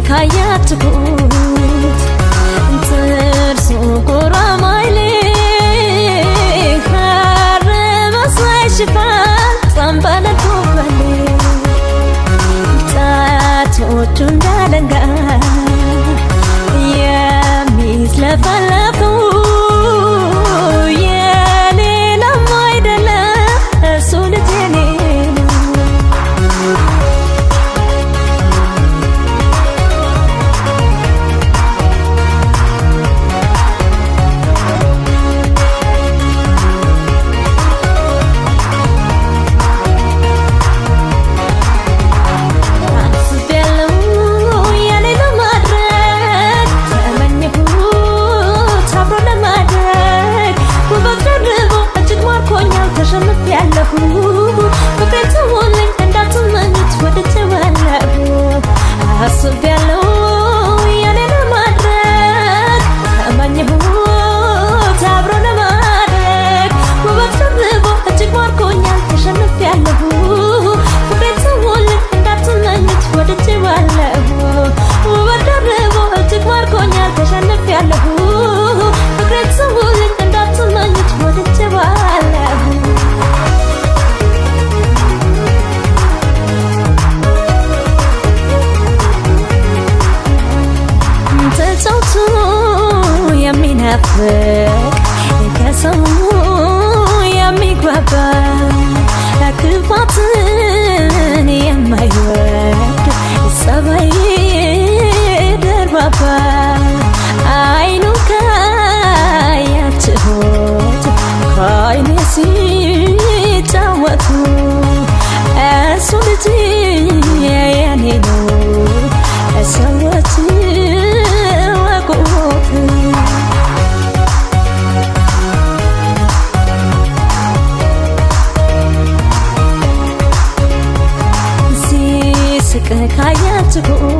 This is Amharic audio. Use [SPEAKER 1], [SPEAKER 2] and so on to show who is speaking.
[SPEAKER 1] ካያችሁት ጥርሱ ጉራማይሌ ሐር መስዋይ ሽፋን ጸንበለቶበሌ ጣቶቹ እንዳለንጋ የሚዝለፈለፉ የሌላም አይደለም እሱ ልጅ የኔ ነው። አስቤያለሁ ያኔን ለማድረግ ተመኘሁት አብሮ ለማድረግ ውበት ደርቦ እጅግ ማርኮኛል ተሸንፌያለሁ ፍቅሬን ተውልኝ እንዳትመኙት ወድጄዋለሁ ውበት ደርቦ እጅግ ማርኮኛል ተሸንፌያለሁ ፍቅሬን ተውልኝ እንዳትመኙት ወድጄዋለሁ ተጫውቶ የሚናፍቅ ከሰው የሚግባባ ክፋትን የማይወድ ጸባይ ደርባባ አይኑ ካያችሁት ከዓይኔ ሲጫወቱ እሱ ልጅ የኔ ነው ሰዎች ሲስቅ ካያችሁት